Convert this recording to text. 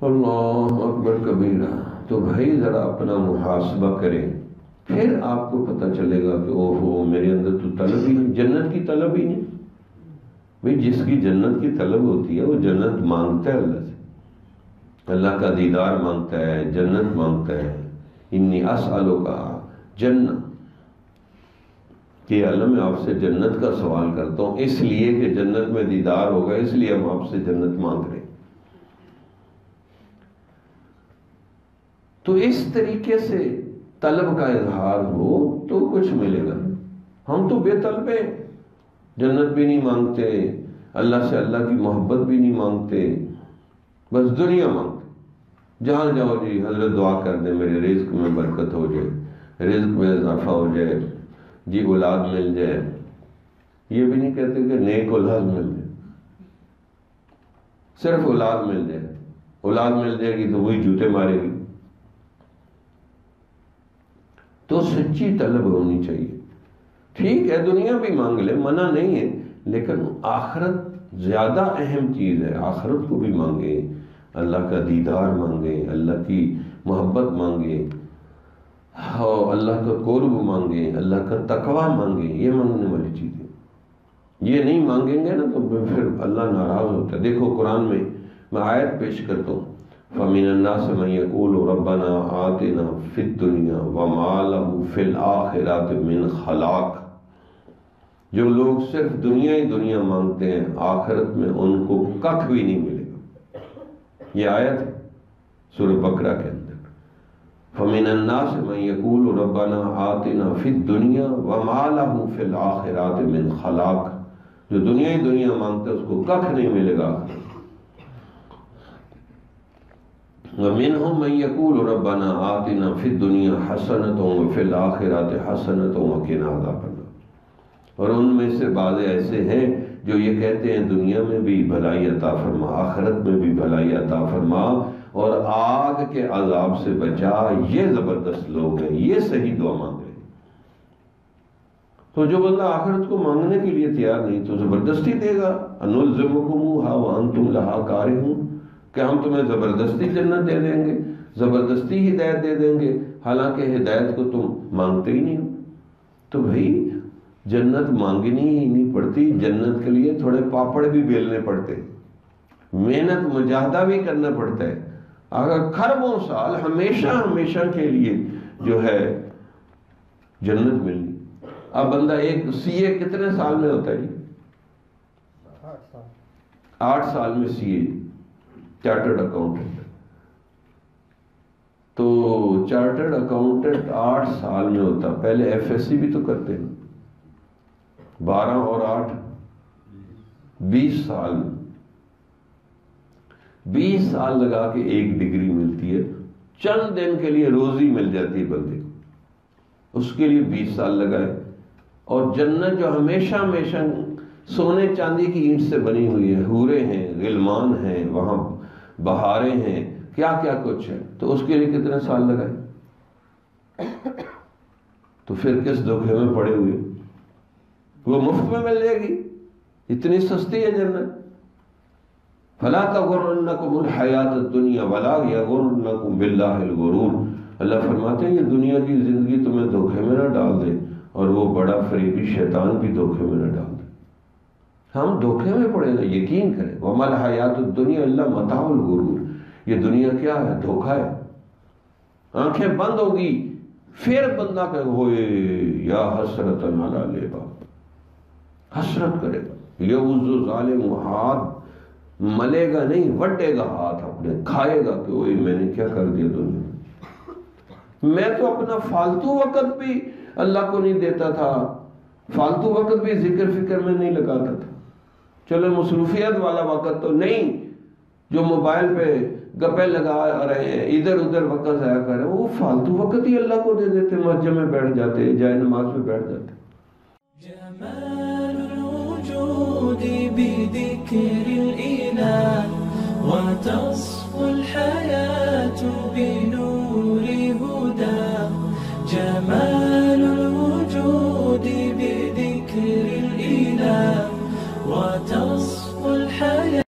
اللہ اکبر کبیرہ۔ تو بھائی ذرا اپنا محاسبہ کریں، پھر آپ کو پتہ چلے گا کہ اوہو میرے اندر تو طلب ہی نہیں، جنت کی طلب ہی نہیں۔ بھائی جس کی جنت کی طلب ہوتی ہے وہ جنت مانگتا ہے اللہ سے، اللہ کا دیدار مانگتا ہے، جنت مانگتا ہے۔ انی اسألک جنہ، کہ اللہ میں آپ سے جنت کا سوال کرتا ہوں، اس لیے کہ جنت میں دیدار ہوگا، اس لیے ہم آپ سے جنت مانگ رہے ہیں۔ تو اس طریقے سے طلب کا اظہار ہو تو کچھ ملے گا۔ ہم تو بے طلب ہیں، جنت بھی نہیں مانگتے، اللہ سے اللہ کی محبت بھی نہیں مانگتے، بس دنیا مانگتے۔ جہاں جاؤ جی حضرت دعا کر دیں میرے رزق میں برکت ہو جائے، رزق میں اضافہ ہو جائے، جی اولاد مل جائے۔ یہ بھی نہیں کہتے کہ نیک اولاد مل جائے، صرف اولاد مل جائے۔ اولاد مل جائے گی تو وہی جوتے مارے گی۔ تو سچی طلب ہونی چاہیے۔ ٹھیک ہے دنیا بھی مانگ لے، منع نہیں ہے، لیکن آخرت زیادہ اہم چیز ہے۔ آخرت کو بھی مانگے، اللہ کا دیدار مانگے، اللہ کی محبت مانگے، اللہ کا قرب مانگے، اللہ کا تقوی مانگے۔ یہ مانگنے والی چیز ہے۔ یہ نہیں مانگیں گے نا تو پھر اللہ ناراض ہوتا ہے۔ دیکھو قرآن میں آیت پیش کرتا ہوں، فَمِنَ النَّاسِ مَن يَقُولُ رَبَّنَا آتِنَا فِي الدُّنْيَا وَمَا لَهُ فِي الْآخِرَةِ مِنْ خَلَاقٍ۔ جو لوگ صرف دنیا ہی دنیا مانگتے ہیں، آخرت میں ان کو ککھ بھی نہیں ملے گا۔ یہ آیت ہے سورہ بقرہ کے اندر، فَمِنَ النَّاسِ مَن يَقُولُ رَبَّنَا آتِنَا فِي الدُّنْيَا وَمَا لَهُ فِي الْآخِرَةِ مِنْ خَلَاقٍ۔ جو دنیا ہی دنیا مانگتا ہے اس کو ککھ نہیں ملے گا۔ وَمِنْهُمْ مَن يَقُولُ رَبَّنَا آتِنَا فِي الدُّنْيَا حَسَنَةً وَفِي الْآخِرَةِ حَسَنَةً وَقِنَا عَذَابَ النَّارِ۔ اور ان میں سے بعض ایسے ہیں جو یہ کہتے ہیں دنیا میں بھی بھلائی عطا فرما، آخرت میں بھی بھلائی عطا فرما، اور آگ کے عذاب سے بچا۔ یہ زبردست لوگ ہیں، یہ صحیح دعا مانگ رہے ہیں۔ تو جو بندہ آخرت کو مانگنے کے لیے تیار نہیں تو زبردستی دے گا، أَنُلْزِمُكُمُوهَا وَأَنْتُمْ لَهَا كَارِهُونَ، کہ ہم تمہیں زبردستی جنت دے دیں گے، زبردستی ہدایت دے دیں گے، حالانکہ ہدایت کو تم مانگتے ہی نہیں۔ تو بھائی جنت مانگنی ہی نہیں پڑتی، جنت کے لیے تھوڑے پاپڑ بھی بیلنے پڑتے، محنت مجاہدہ بھی کرنا پڑتا ہے۔ اگر کھربوں سال ہمیشہ ہمیشہ کے لیے جو ہے جنت ملنی۔ اب بندہ ایک سی اے کتنے سال میں ہوتا ہے جی؟ 8 سال میں سی اے، چارٹرڈ اکاؤنٹنٹ۔ تو چارٹرڈ اکاؤنٹنٹ 8 سال میں ہوتا، پہلے ایف ایس سی بھی تو کرتے ہیں، 12 اور 8 20 سال میں، 20 سال لگا کے ایک ڈگری ملتی ہے۔ چند دن کے لیے روزی مل جاتی ہے بندے کو، اس کے لیے 20 سال لگائے۔ اور جنت جو ہمیشہ ہمیشہ سونے چاندی کی اینٹ سے بنی ہوئی ہے، حوریں ہیں، غلمان ہیں، وہاں بہاریں ہیں، کیا کیا کچھ ہے، تو اس کے لیے کتنے سال لگائے؟ تو پھر کس دھوکے میں پڑے ہوئے؟ وہ مفت میں مل جائے گی، اتنی سستی ہے جنت۔ فَلَا تَغُرَّنَّكُمُ الْحَيَاةُ الدُّنْيَا وَلَا يَغُرَّنَّكُمْ بِاللَّهِ الْغُرُورُ۔ اللہ فرماتے ہیں یہ دنیا کی زندگی تمہیں دھوکے میں نہ ڈال دے، اور وہ بڑا فریبی شیطان بھی دھوکے میں نہ ڈال دے۔ ہم دھوکے میں پڑے گا، یقین کریں۔ وَمَا الْحَيَاةُ الدُّنْيَا إِلَّا مَتَاعُ الْغُرُورِ۔ یہ دنیا کیا ہے؟ دھوکہ ہے۔ آنکھیں بند ہوگی، پھر بندہ کہے ہوئے یا حسرۃ علی لیبا، حسرت کرے گا۔ یعوذ ظالم، ہاتھ ملے گا نہیں، وڈے گا ہاتھ اپنے، کھائے گا کہ اوئے میں نے کیا کر دیا دنیا میں، میں تو اپنا فالتو وقت بھی اللہ کو نہیں دیتا تھا، فالتو وقت بھی ذکر فکر میں نہیں لگاتا تھا۔ چلو مصروفیت والا وقت تو نہیں، جو موبائل پہ گپے لگا رہے ہیں، ادھر ادھر وقت ضائع کر رہے ہیں، وہ فالتو وقت ہی اللہ کو دے دیتے، مسجد میں بیٹھ جاتے، جائے نماز میں بیٹھ جاتے۔ جمال الوجود بذكر الإله وتصفو الحياة بنور هداه، جمال الوجود بذكر الإله وتصفو الحياة